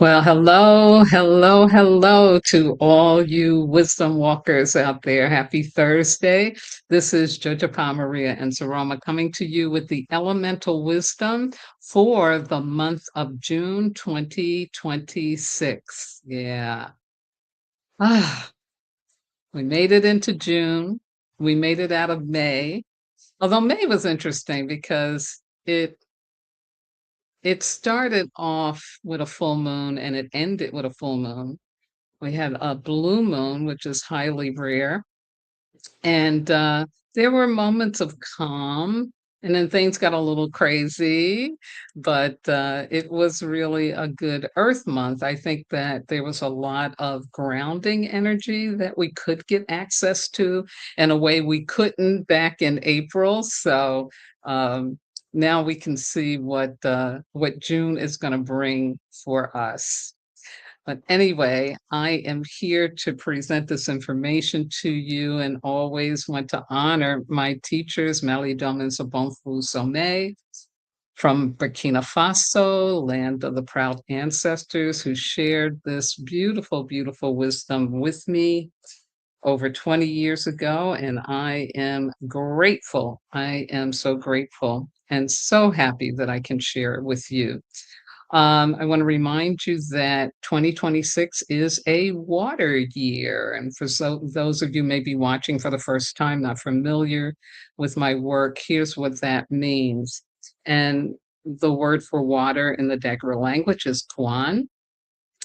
Well, hello to all you wisdom walkers out there. Happy Thursday. This is Jojo Maria and Saroma coming to you with the elemental wisdom for the month of June 2026. Yeah. Ah, we made it into June. We made it out of May. Although May was interesting because it started off with a full moon and it ended with a full moon. We had a blue moon, which is highly rare. And there were moments of calm, and then things got a little crazy, but it was really a good Earth month. I think that there was a lot of grounding energy that we could get access to in a way we couldn't back in April. So um, now we can see what June is going to bring for us. But anyway, I am here to present this information to you and always want to honor my teachers, Malidom and Sobonfu Somé from Burkina Faso, land of the proud ancestors who shared this beautiful, beautiful wisdom with me over 20 years ago. And I am grateful. I am so grateful and so happy that I can share it with you. I want to remind you that 2026 is a water year. And for those of you maybe watching for the first time, not familiar with my work, here's what that means. And the word for water in the Dagara language is Tuan.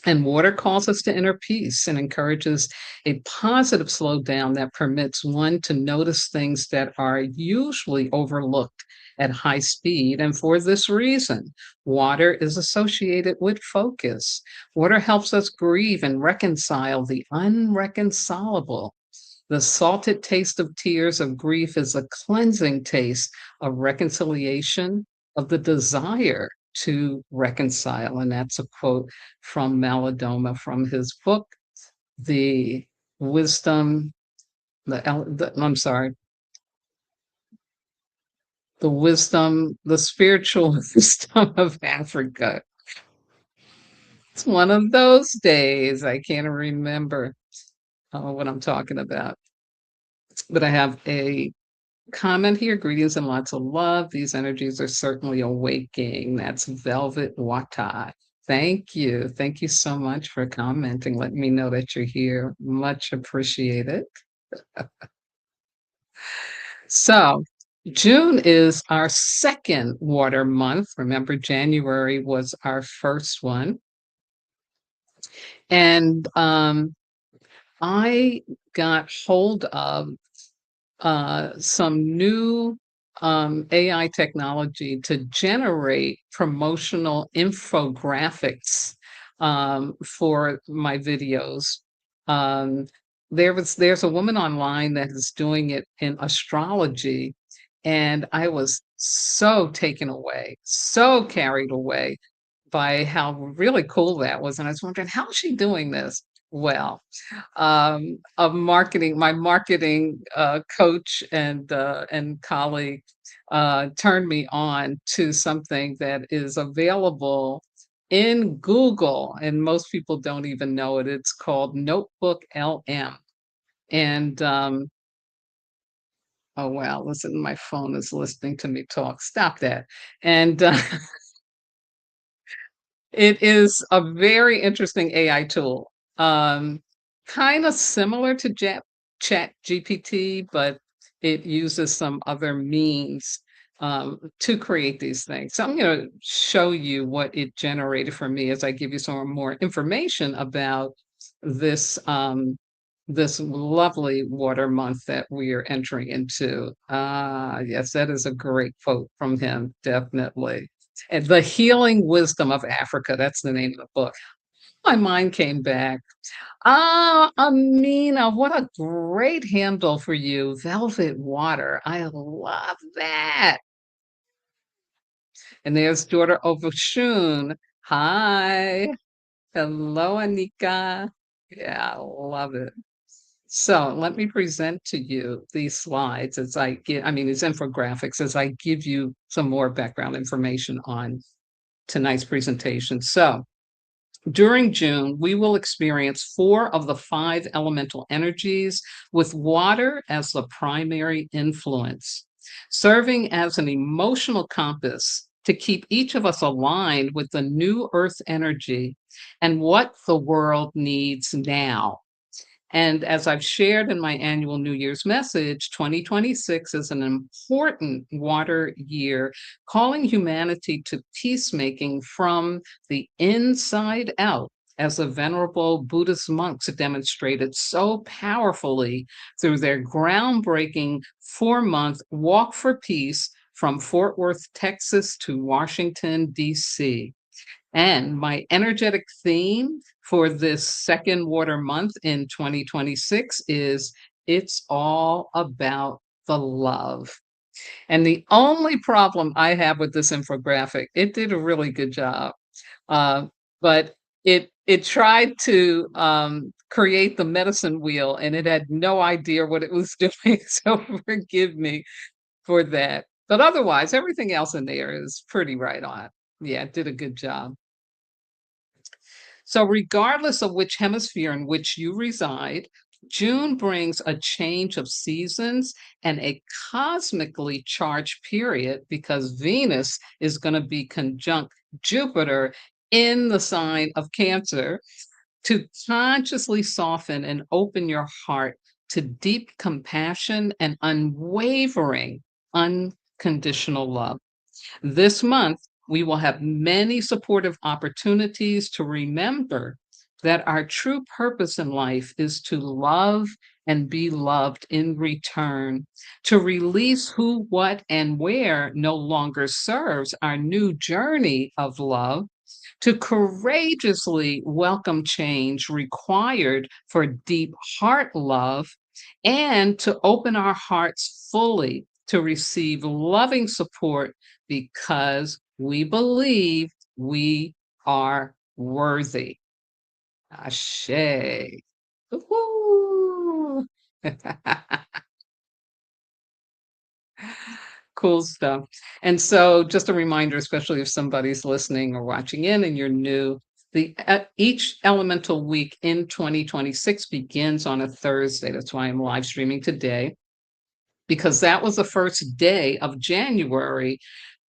And water calls us to inner peace and encourages a positive slowdown that permits one to notice things that are usually overlooked at high speed. And for this reason, water is associated with focus. Water helps us grieve and reconcile the unreconcilable. The salted taste of tears of grief is a cleansing taste of reconciliation, of the desire to reconcile. And that's a quote from Malidoma from his book, The Wisdom, I'm sorry, the spiritual wisdom of Africa. It's one of those days I can't remember what I'm talking about. But I have a comment here. Greetings and lots of love. These energies are certainly awaking. That's Velvet Wata. Thank you. Thank you so much for commenting. Let me know that you're here. Much appreciated. So, June is our second water month. Remember, January was our first one. And I got hold of some new AI technology to generate promotional infographics for my videos. Um, there's a woman online that is doing it in astrology, and I was so taken away, so carried away by how really cool that was. And I was wondering, how is she doing this? Well, my marketing coach and colleague turned me on to something that is available in Google, and most people don't even know it. It's called Notebook LM. And oh wow, listen, my phone is listening to me talk. Stop that. And it is a very interesting AI tool. Kind of similar to Chat GPT, but it uses some other means to create these things. So I'm going to show you what it generated for me as I give you some more information about this this lovely water month that we are entering into. Yes, that is a great quote from him, definitely. And The Healing Wisdom of Africa, that's the name of the book. My mind came back. Ah, Amina, what a great handle for you. Velvet water. I love that. And there's daughter Ovashun. Hi. Hello, Anika. Yeah, I love it. So let me present to you these slides as I give, I mean, these infographics as I give you some more background information on tonight's presentation. So during June, we will experience 4 of the 5 elemental energies with water as the primary influence, serving as an emotional compass to keep each of us aligned with the new earth energy and what the world needs now. And as I've shared in my annual New Year's message, 2026 is an important water year, calling humanity to peacemaking from the inside out, as the Venerable Buddhist monks demonstrated so powerfully through their groundbreaking 4-month Walk for Peace from Fort Worth, Texas to Washington, D.C. And my energetic theme for this second water month in 2026 is it's all about the love. And the only problem I have with this infographic, it did a really good job, uh, but it tried to create the medicine wheel, and it had no idea what it was doing. So forgive me for that. But otherwise, everything else in there is pretty right on. Yeah, it did a good job. So, regardless of which hemisphere in which you reside, June brings a change of seasons and a cosmically charged period because Venus is going to be conjunct Jupiter in the sign of Cancer to consciously soften and open your heart to deep compassion and unwavering, unconditional love. This month, we will have many supportive opportunities to remember that our true purpose in life is to love and be loved in return, to release who, what, and where no longer serves our new journey of love, to courageously welcome change required for deep heart love, and to open our hearts fully to receive loving support because we believe we are worthy. Ashe. Woo-hoo. Cool stuff. And so, just a reminder, especially if somebody's listening or watching in and you're new, each elemental week in 2026 begins on a Thursday. That's why I'm live streaming today, because that was the first day of January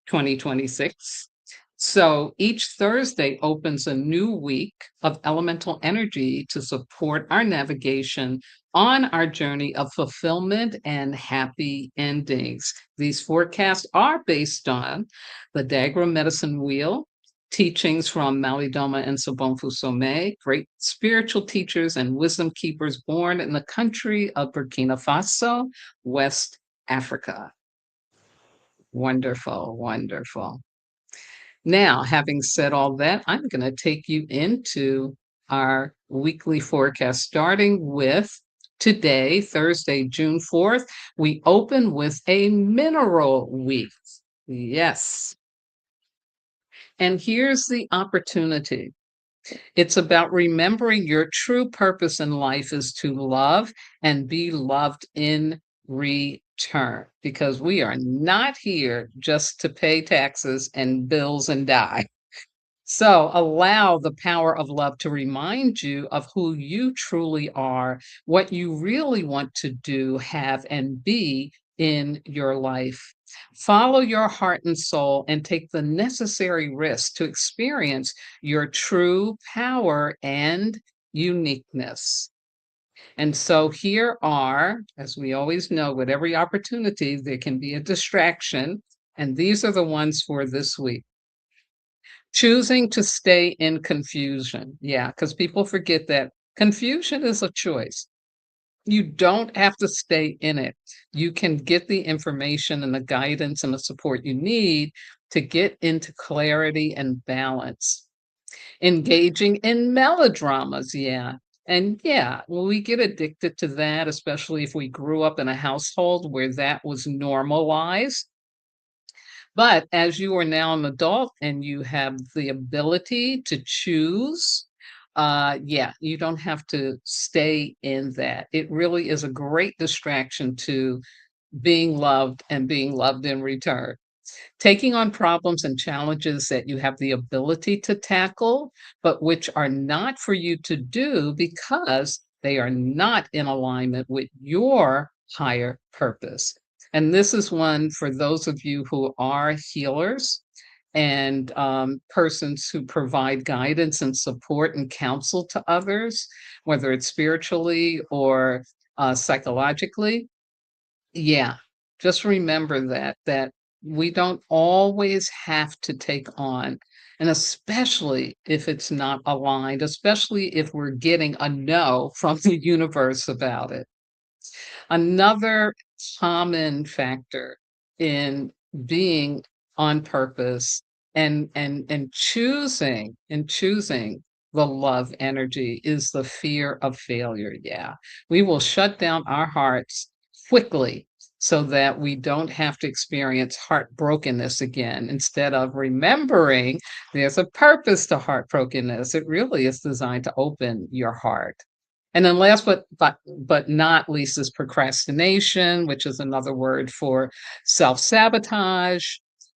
2026. So each Thursday opens a new week of elemental energy to support our navigation on our journey of fulfillment and happy endings. These forecasts are based on the Dagro Medicine Wheel, teachings from Malidoma and Sobonfu Somé, great spiritual teachers and wisdom keepers born in the country of Burkina Faso, West Africa. Wonderful, wonderful. Now, having said all that, I'm going to take you into our weekly forecast, starting with today, Thursday, June 4th. We open with a mineral week. Yes. And here's the opportunity. It's about remembering your true purpose in life is to love and be loved in return, because we are not here just to pay taxes and bills and die. So allow the power of love to remind you of who you truly are, what you really want to do, have, and be in your life. Follow your heart and soul and take the necessary risks to experience your true power and uniqueness. And so here are, as we always know, with every opportunity, there can be a distraction. And these are the ones for this week. Choosing to stay in confusion. Yeah, because people forget that confusion is a choice. You don't have to stay in it. You can get the information and the guidance and the support you need to get into clarity and balance. Engaging in melodramas, yeah. And yeah, well, we get addicted to that, especially if we grew up in a household where that was normalized. But as you are now an adult and you have the ability to choose, yeah, you don't have to stay in that. It really is a great distraction to being loved and being loved in return. Taking on problems and challenges that you have the ability to tackle, but which are not for you to do because they are not in alignment with your higher purpose. And this is one for those of you who are healers and persons who provide guidance and support and counsel to others, whether it's spiritually or psychologically. Yeah, just remember that we don't always have to take on, and especially if it's not aligned, especially if we're getting a no from the universe about it. Another common factor in being on purpose and choosing the love energy is the fear of failure. Yeah. We will shut down our hearts quickly so that we don't have to experience heartbrokenness again. Instead of remembering there's a purpose to heartbrokenness, it really is designed to open your heart. And then last but not least is procrastination, which is another word for self-sabotage.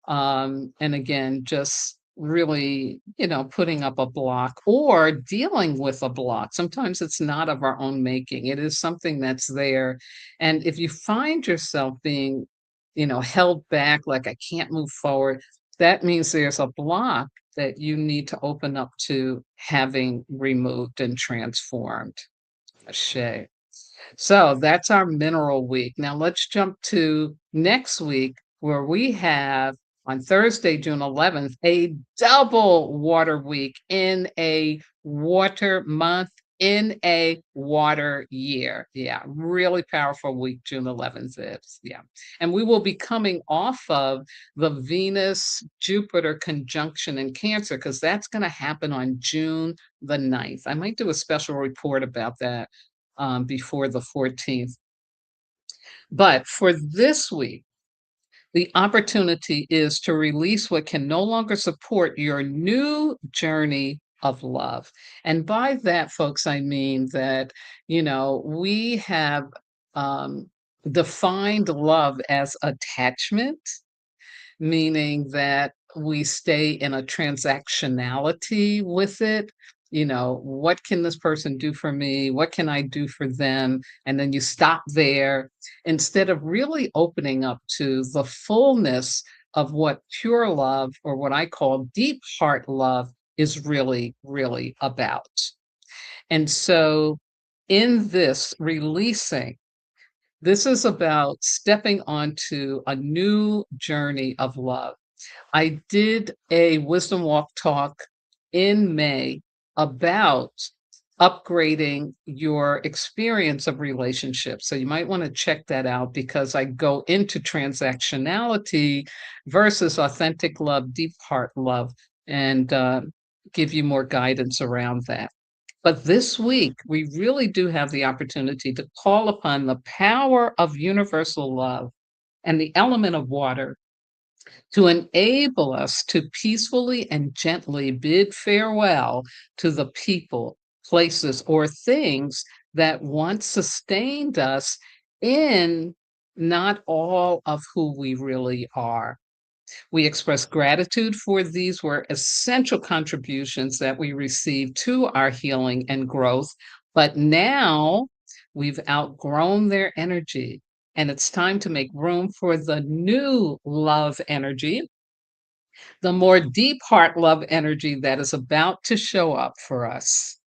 And again, just really, putting up a block or dealing with a block. Sometimes it's not of our own making. It is something that's there. And if you find yourself being, held back, like I can't move forward, that means there's a block that you need to open up to having removed and transformed. Ashe. So that's our mineral week. Now let's jump to next week where we have on Thursday, June 11th, a double water week in a water month in a water year. Yeah, really powerful week, June 11th is. Yeah. And we will be coming off of the Venus Jupiter conjunction in Cancer because that's going to happen on June the 9th. I might do a special report about that before the 14th. But for this week, the opportunity is to release what can no longer support your new journey of love. And by that, folks, I mean that, we have defined love as attachment, meaning that we stay in a transactionality with it. What can this person do for me? What can I do for them? And then you stop there instead of really opening up to the fullness of what pure love, or what I call deep heart love, is really, really about. And so, in this releasing, this is about stepping onto a new journey of love. I did a wisdom walk talk in May about upgrading your experience of relationships. So you might want to check that out because I go into transactionality versus authentic love, deep heart love, and give you more guidance around that. But this week, we really do have the opportunity to call upon the power of universal love and the element of water to enable us to peacefully and gently bid farewell to the people, places, or things that once sustained us in not all of who we really are. We express gratitude for these were essential contributions that we received to our healing and growth, but now we've outgrown their energy. And it's time to make room for the new love energy, the more deep heart love energy that is about to show up for us.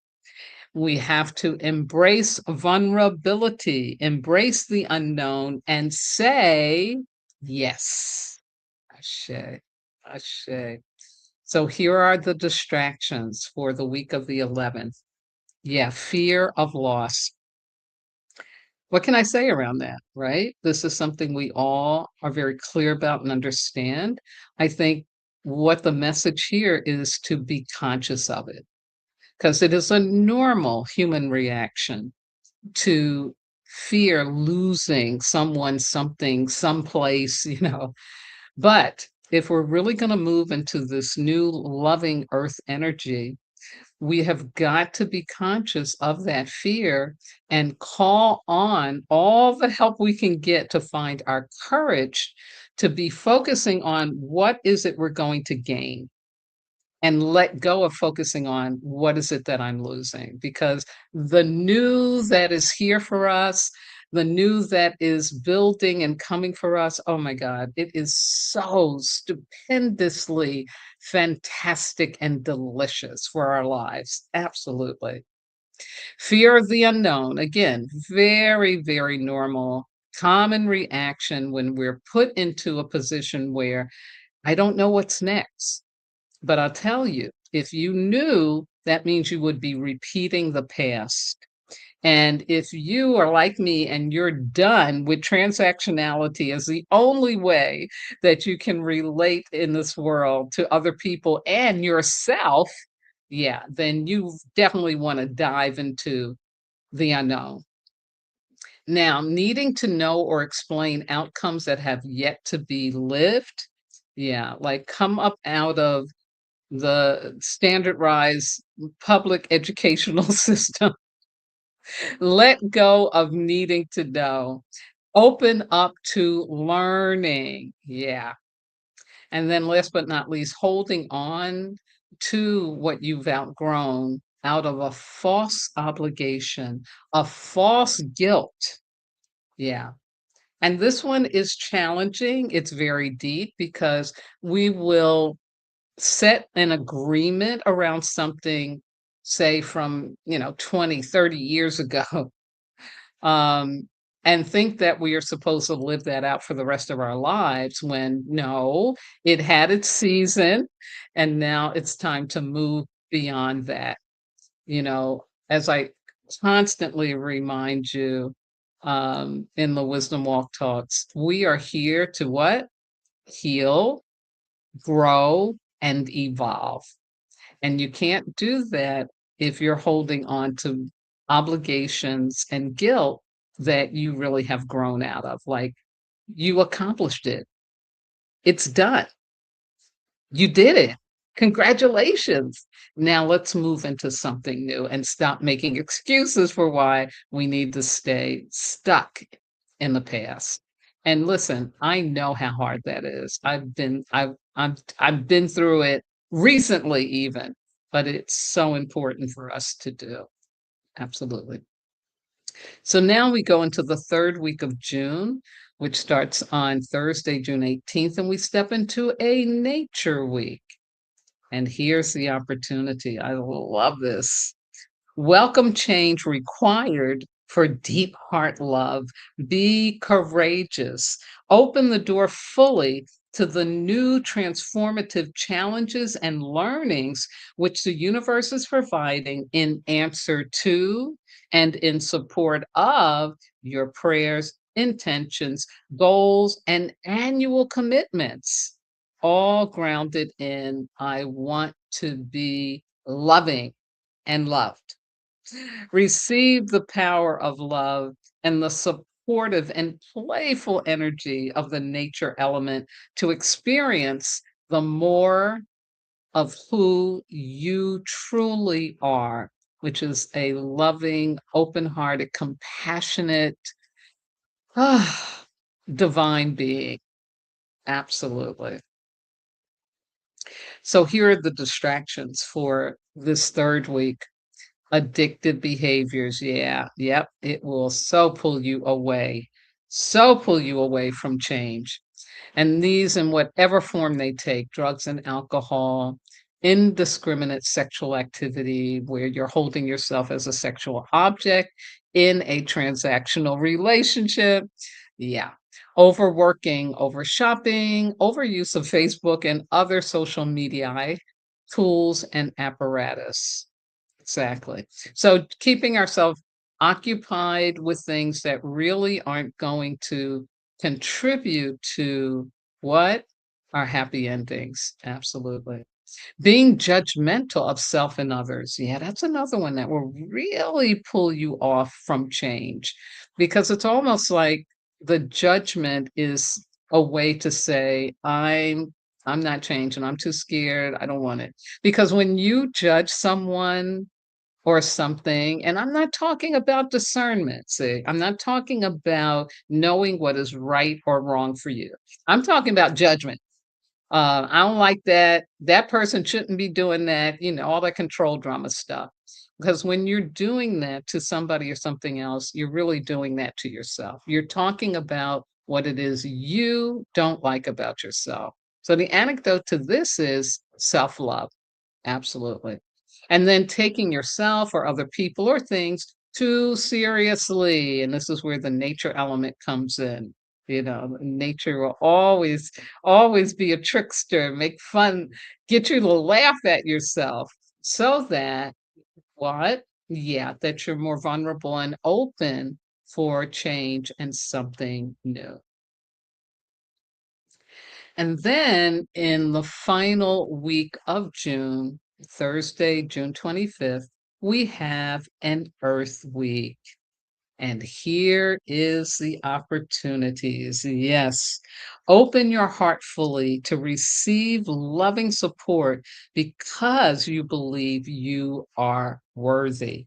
We have to embrace vulnerability, embrace the unknown, and say yes. Ashe, ashe. So here are the distractions for the week of the 11th. Yeah, fear of loss. What can I say around that, right? This is something we all are very clear about and understand. I think what the message here is to be conscious of it, because it is a normal human reaction to fear losing someone, something, someplace, But if we're really going to move into this new loving earth energy, we have got to be conscious of that fear and call on all the help we can get to find our courage to be focusing on what is it we're going to gain and let go of focusing on what is it that I'm losing, because the new that is here for us, the new that is building and coming for us, oh my God, it is so stupendously fantastic and delicious for our lives. Absolutely. Fear of the unknown, again, very, very normal, common reaction when we're put into a position where I don't know what's next. But I'll tell you, if you knew, that means you would be repeating the past. And if you are like me and you're done with transactionality as the only way that you can relate in this world to other people and yourself, yeah, then you definitely want to dive into the unknown. Now, needing to know or explain outcomes that have yet to be lived, yeah, like come up out of the standardized public educational system. Let go of needing to know. Open up to learning. Yeah. And then last but not least, holding on to what you've outgrown out of a false obligation, a false guilt. Yeah. And this one is challenging. It's very deep because we will set an agreement around something, say from 20, 30 years ago, um, and think that we are supposed to live that out for the rest of our lives, when no, it had its season and now it's time to move beyond that. As I constantly remind you, in the wisdom walk talks, we are here to what? Heal, grow, and evolve. And you can't do that if you're holding on to obligations and guilt that you really have grown out of. Like, you accomplished it. It's done. You did it. Congratulations. Now let's move into something new and stop making excuses for why we need to stay stuck in the past. And listen, I know how hard that is. I've been through it recently even, but it's so important for us to do. Absolutely. So now we go into the third week of June, which starts on Thursday, June 18th, and we step into a nature week. And here's the opportunity. I love this. Welcome change required for deep heart love. Be courageous. Open the door fully to the new transformative challenges and learnings which the universe is providing in answer to and in support of your prayers, intentions, goals, and annual commitments, all grounded in I want to be loving and loved. Receive the power of love and the supportive and playful energy of the nature element to experience the more of who you truly are, which is a loving, open hearted, compassionate, divine being. Absolutely. So, here are the distractions for this third week. Addictive behaviors, yeah, yep, it will so pull you away from change. And these, in whatever form they take, drugs and alcohol, indiscriminate sexual activity where you're holding yourself as a sexual object in a transactional relationship, yeah. Overworking, over shopping, overuse of Facebook and other social media tools and apparatus. Exactly. So keeping ourselves occupied with things that really aren't going to contribute to what? are happy endings. Absolutely. Being judgmental of self and others. Yeah, that's another one that will really pull you off from change because it's almost like the judgment is a way to say, I'm not changing. I'm too scared. I don't want it. Because when you judge someone or something, and I'm not talking about discernment, see, I'm not talking about knowing what is right or wrong for you. I'm talking about judgment. I don't like that. That person shouldn't be doing that, all that control drama stuff. Because when you're doing that to somebody or something else, you're really doing that to yourself. You're talking about what it is you don't like about yourself. So the anecdote to this is self love. Absolutely. And then taking yourself or other people or things too seriously. And this is where the nature element comes in. Nature will always be a trickster, make fun, get you to laugh at yourself so that what? Yeah, that you're more vulnerable and open for change and something new. And then in the final week of June, Thursday, June 25th, we have an Earth Week. And here is the opportunities. Yes. Open your heart fully to receive loving support because you believe you are worthy.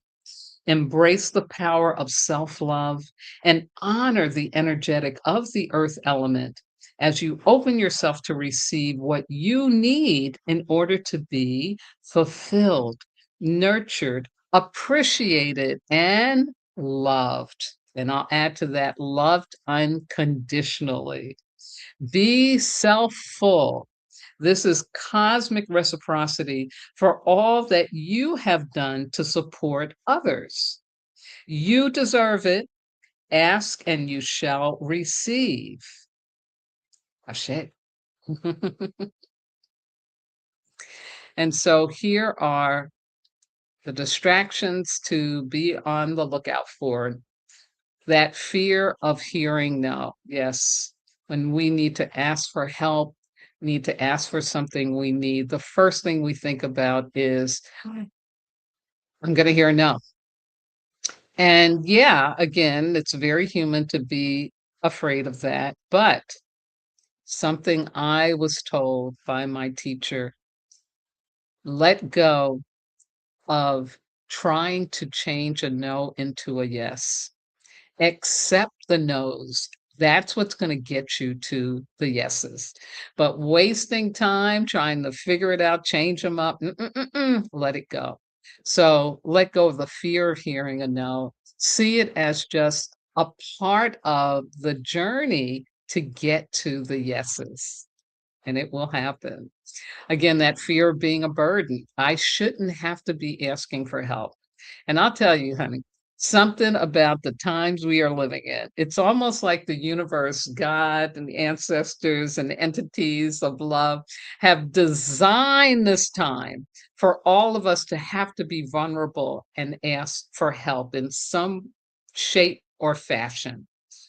Embrace the power of self love and honor the energetic of the earth element as you open yourself to receive what you need in order to be fulfilled, nurtured, appreciated, and loved. And I'll add to that loved unconditionally. Be self full. This is cosmic reciprocity for all that you have done to support others. You deserve it. Ask and you shall receive. Ashe. And so here are the distractions to be on the lookout for. That fear of hearing no. Yes. When we need to ask for help, need to ask for something we need, the first thing we think about is, I'm going to hear no. And yeah, again, it's very human to be afraid of that. But something I was told by my teacher, let go of trying to change a no into a yes. Accept the no's. That's what's going to get you to the yeses. But wasting time trying to figure it out, change them up, let it go. So let go of the fear of hearing a no. See it as just a part of the journey to get to the yeses, and it will happen. Again, that fear of being a burden. I shouldn't have to be asking for help. And I'll tell you, honey, something about the times we are living in. It's almost like the universe, God, and the ancestors and the entities of love have designed this time for all of us to have to be vulnerable and ask for help in some shape or fashion.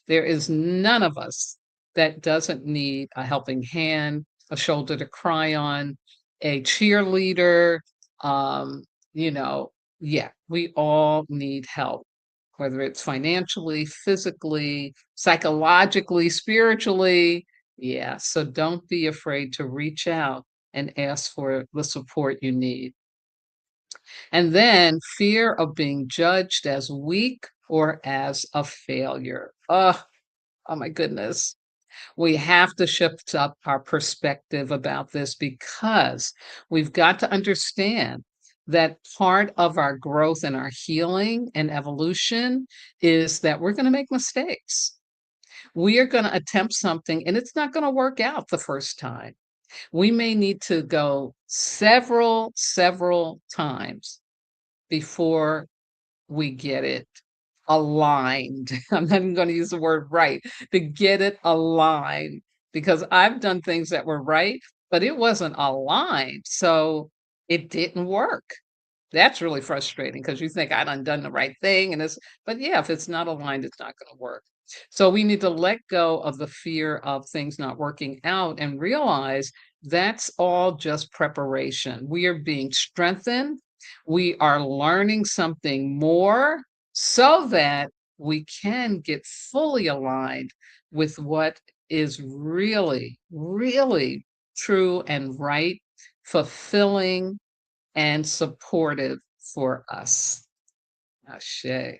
There is none of us that doesn't need a helping hand, a shoulder to cry on, a cheerleader, um, you know, yeah, we all need help, whether it's financially, physically, psychologically, spiritually. Yeah, so don't be afraid to reach out and ask for the support you need. And then fear of being judged as weak or as a failure. Oh my goodness. We have to shift up our perspective about this because we've got to understand that part of our growth and our healing and evolution is that we're going to make mistakes. We are going to attempt something and it's not going to work out the first time. We may need to go several times before we get it aligned. I'm not even gonna use the word right, to get it aligned, because I've done things that were right, but it wasn't aligned, so it didn't work. That's really frustrating because you think, "I done the right thing," and it's but yeah, if it's not aligned, it's not gonna work. So we need to let go of the fear of things not working out and realize that's all just preparation. We are being strengthened. We are learning something more so that we can get fully aligned with what is really, really true and right, fulfilling and supportive for us. Ashe.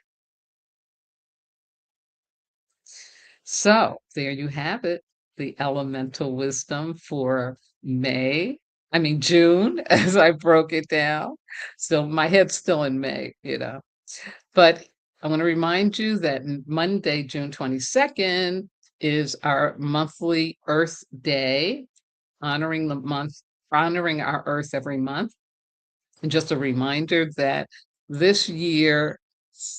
So there you have it, the elemental wisdom for June, as I broke it down. Still, my head's still in May. But I want to remind you that Monday, June 22nd, is our monthly Earth Day, honoring the month, honoring our Earth every month. And just a reminder that this year,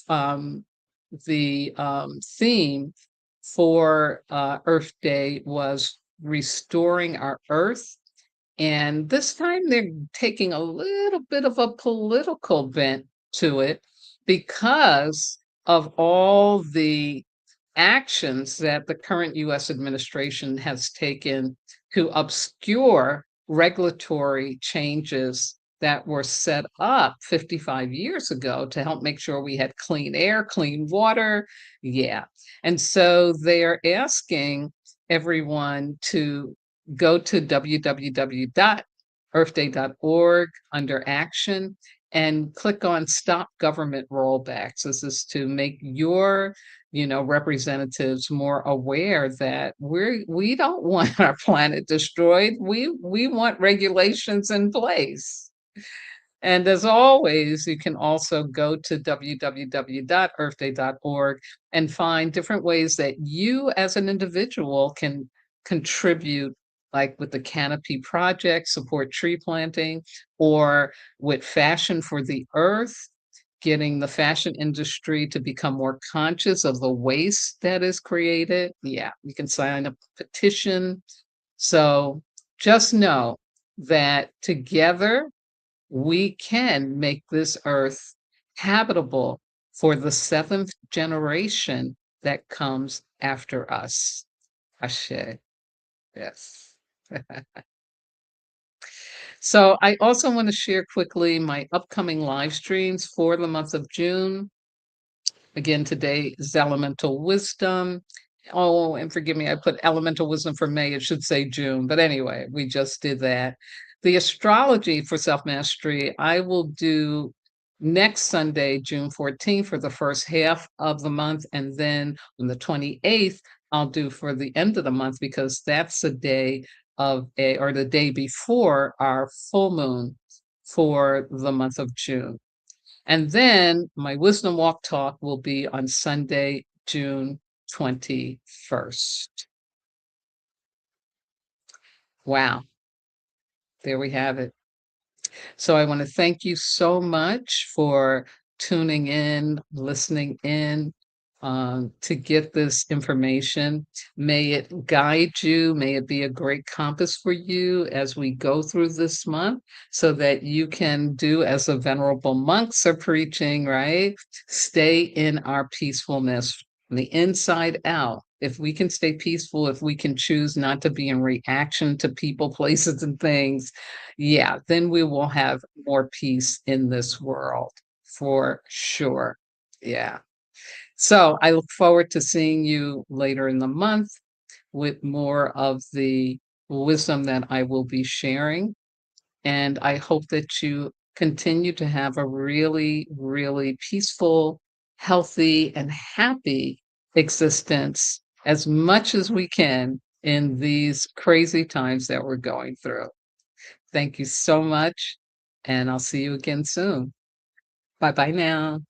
um, the theme for Earth Day was restoring our Earth. And this time they're taking a little bit of a political bent to it because of all the actions that the current US administration has taken to obscure regulatory changes that were set up 55 years ago to help make sure we had clean air, clean water. Yeah. And so they're asking everyone to go to www.earthday.org under action and click on stop government rollbacks. This is to make your representatives more aware that we don't want our planet destroyed. We want regulations in place. And as always, you can also go to www.earthday.org and find different ways that you as an individual can contribute, like with the Canopy Project, support tree planting, or with Fashion for the Earth, getting the fashion industry to become more conscious of the waste that is created. Yeah, you can sign a petition. So just know that together we can make this earth habitable for the seventh generation that comes after us. Ashe. Yes. So I also want to share quickly my upcoming live streams for the month of June. Again, today is elemental wisdom. Oh, and forgive me, I put elemental wisdom for May. It should say June. But anyway, we just did that. The astrology for self mastery, I will do next Sunday, June 14th, for the first half of the month. And then on the 28th, I'll do for the end of the month because that's the day or the day before our full moon for the month of June. And then my Wisdom Walk talk will be on Sunday, June 21st. Wow, there we have it. So I want to thank you so much for tuning in, listening in to get this information. May it guide you. May it be a great compass for you as we go through this month so that you can do as the Venerable Monks are preaching, right? Stay in our peacefulness from the inside out. If we can stay peaceful, if we can choose not to be in reaction to people, places, and things, yeah, then we will have more peace in this world for sure. Yeah. So I look forward to seeing you later in the month with more of the wisdom that I will be sharing. And I hope that you continue to have a really, really peaceful, healthy, and happy existence as much as we can in these crazy times that we're going through. Thank you so much, and I'll see you again soon. Bye bye now.